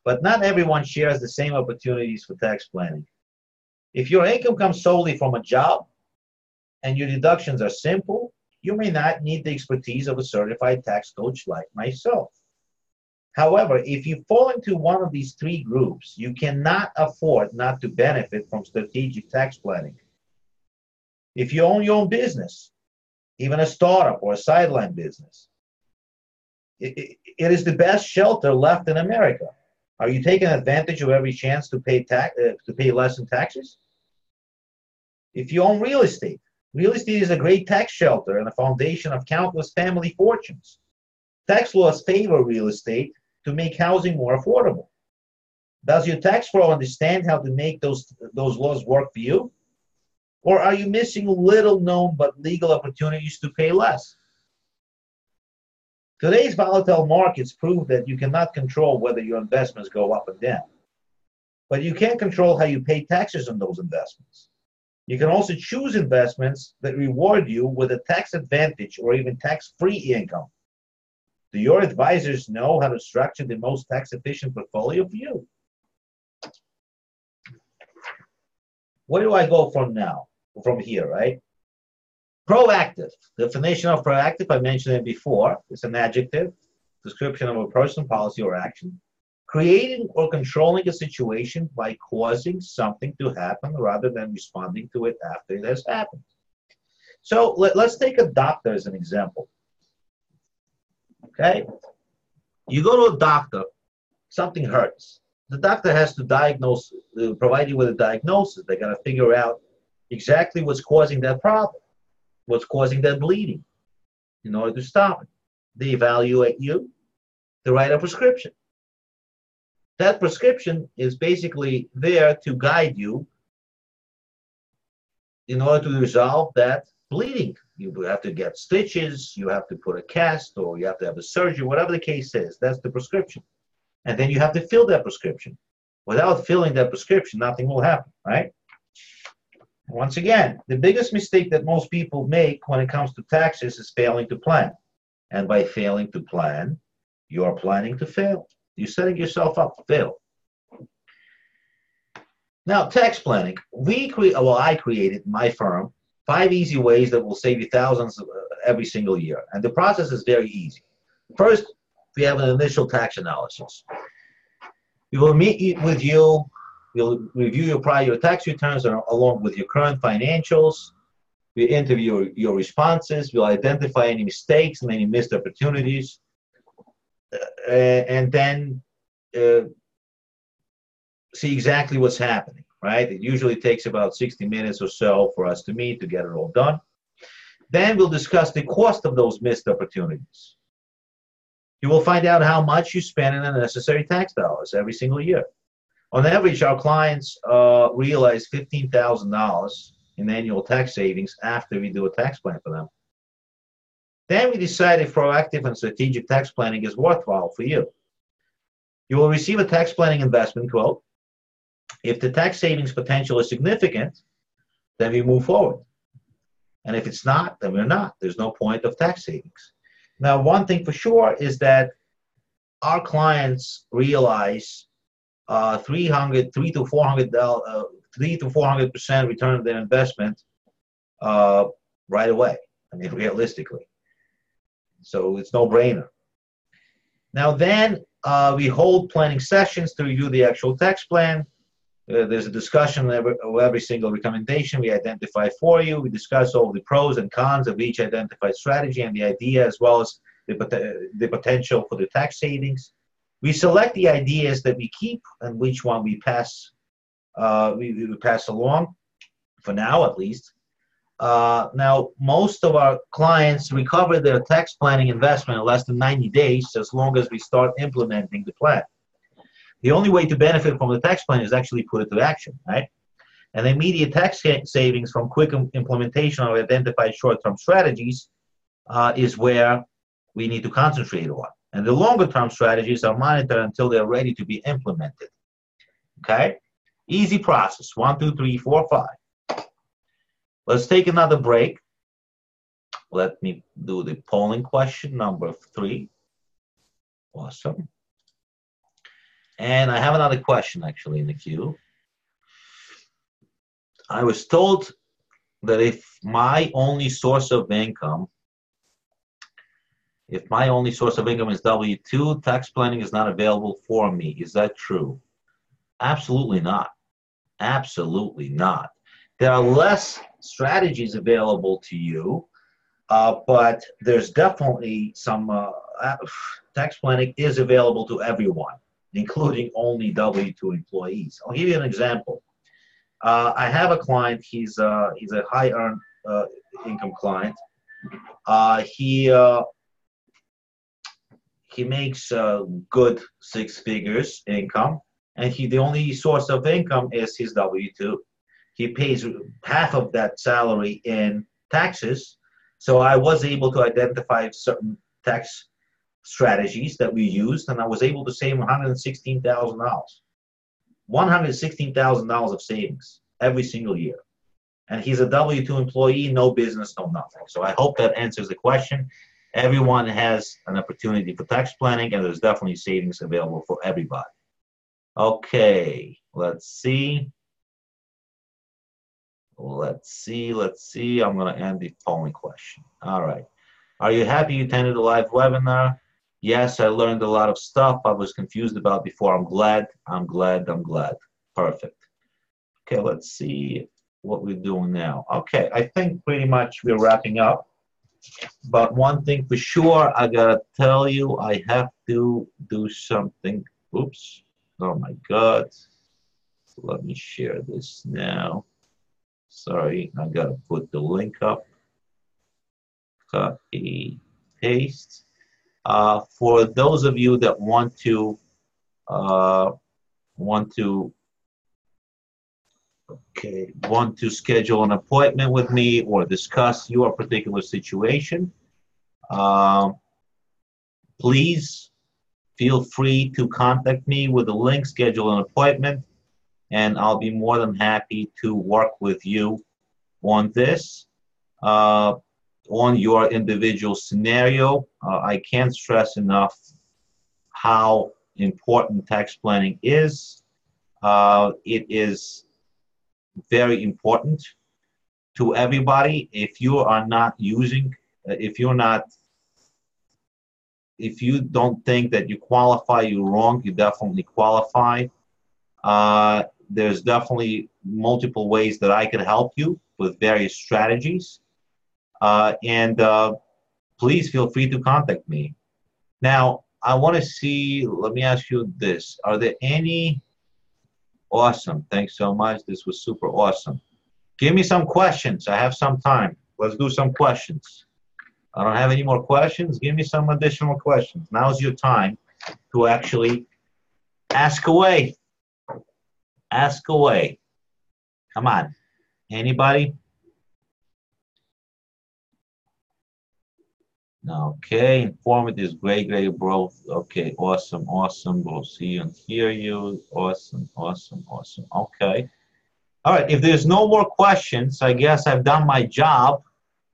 But not everyone shares the same opportunities for tax planning. If your income comes solely from a job and your deductions are simple, you may not need the expertise of a certified tax coach like myself. However, if you fall into one of these three groups, you cannot afford not to benefit from strategic tax planning. If you own your own business, even a startup or a sideline business, it is the best shelter left in America. Are you taking advantage of every chance to pay less in taxes? If you own real estate is a great tax shelter and a foundation of countless family fortunes. Tax laws favor real estate to make housing more affordable. Does your tax pro understand how to make those laws work for you? Or are you missing little known but legal opportunities to pay less? Today's volatile markets prove that you cannot control whether your investments go up and down. But you can control how you pay taxes on those investments. You can also choose investments that reward you with a tax advantage or even tax-free income. Do your advisors know how to structure the most tax-efficient portfolio for you? Where do I go from now? From here, right? Proactive. The definition of proactive, I mentioned it before. It's an adjective. description of a person, policy, or action. Creating or controlling a situation by causing something to happen rather than responding to it after it has happened. So let's take a doctor as an example. Okay? You go to a doctor, something hurts. The doctor has to diagnose, provide you with a diagnosis. They got to figure out exactly what's causing that problem, what's causing that bleeding in order to stop it. They evaluate you, they write a prescription. That prescription is basically there to guide you in order to resolve that bleeding. You have to get stitches, you have to put a cast, or you have to have a surgery, whatever the case is. That's the prescription. And then you have to fill that prescription. Without filling that prescription, nothing will happen, right? Once again, the biggest mistake that most people make when it comes to taxes is failing to plan. And by failing to plan, you are planning to fail. You're setting yourself up to fail. Now, tax planning. I created in my firm 5 easy ways that will save you thousands every single year. And the process is very easy. First, we have an initial tax analysis. We will meet with you. We'll review your prior tax returns along with your current financials. We interview your responses. We'll identify any mistakes and any missed opportunities. And then see exactly what's happening, right? It usually takes about 60 minutes or so for us to meet to get it all done. Then we'll discuss the cost of those missed opportunities. You will find out how much you spend in unnecessary tax dollars every single year. On average, our clients realize $15,000 in annual tax savings after we do a tax plan for them. Then we decide if proactive and strategic tax planning is worthwhile for you. You will receive a tax planning investment quote. If the tax savings potential is significant, then we move forward. And if it's not, then we're not. There's no point of tax savings. Now, one thing for sure is that our clients realize 300 to 400% return of their investment right away. I mean, realistically. So it's no brainer. Now then, we hold planning sessions to review the actual tax plan. There's a discussion of every single recommendation we identify for you. We discuss all the pros and cons of each identified strategy and the idea, as well as the potential for the tax savings. We select the ideas that we keep and which one we pass along, for now at least. Now, most of our clients recover their tax planning investment in less than 90 days, as long as we start implementing the plan. The only way to benefit from the tax plan is actually put it to action, right? And immediate tax savings from quick implementation of identified short-term strategies is where we need to concentrate on. And the longer-term strategies are monitored until they're ready to be implemented. Okay? Easy process. 1, 2, 3, 4, 5. Let's take another break. Let me do the polling question number 3. Awesome. And I have another question actually in the queue. I was told that if my only source of income is W-2, tax planning is not available for me. Is that true? Absolutely not. Absolutely not. There are less strategies available to you, but there's definitely some tax planning is available to everyone, including only W-2 employees. I'll give you an example. I have a client. He's a high earned income client. He makes good 6 figures income, and the only source of income is his W-2. He pays half of that salary in taxes. So I was able to identify certain tax strategies that we used, and I was able to save $116,000. $116,000 of savings every single year. And he's a W-2 employee, no business, no nothing. So I hope that answers the question. Everyone has an opportunity for tax planning, and there's definitely savings available for everybody. Okay, let's see. Let's see. I'm going to end the polling question. All right. Are you happy you attended the live webinar? Yes, I learned a lot of stuff I was confused about before. I'm glad, I'm glad, I'm glad. Perfect. Okay, let's see what we're doing now. Okay, I think pretty much we're wrapping up. But one thing for sure, I gotta tell you, I have to do something. Oops. Oh my God. Let me share this now. Sorry, I gotta put the link up. Copy, paste. For those of you that uh, want to want to schedule an appointment with me or discuss your particular situation, um, please feel free to contact me with a link, schedule an appointment, and I'll be more than happy to work with you on this, uh, on your individual scenario. I can't stress enough how important tax planning is. It is very important to everybody. If you are not using, if you're not, if you don't think that you qualify, you're wrong. You definitely qualify. There's definitely multiple ways that I could help you with various strategies. And please feel free to contact me. Now, I want to see, let me ask you this. Are there any, awesome, thanks so much. This was super awesome. Give me some questions. I have some time. Let's do some questions. I don't have any more questions. Give me some additional questions. Now's your time to actually ask away. Ask away. Come on. Anybody? Okay. Informative is great, great, bro. Okay. Awesome, awesome. We'll see you and hear you. Awesome, awesome, awesome. Okay. All right. If there's no more questions, I guess I've done my job.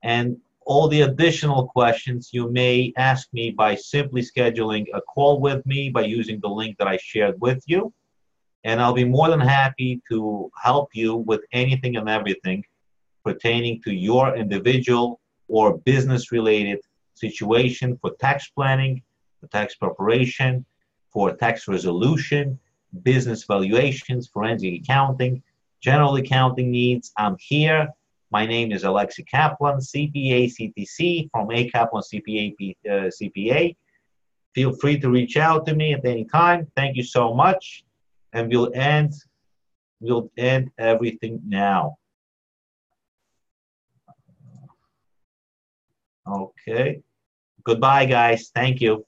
And all the additional questions you may ask me by simply scheduling a call with me by using the link that I shared with you. And I'll be more than happy to help you with anything and everything pertaining to your individual or business related situation for tax planning, for tax preparation, for tax resolution, business valuations, forensic accounting, general accounting needs. I'm here. My name is Alexei Kaplan, CPA CTC from A Kaplan CPA. Feel free to reach out to me at any time. Thank you so much. And we'll end everything now. Okay. Goodbye, guys. Thank you.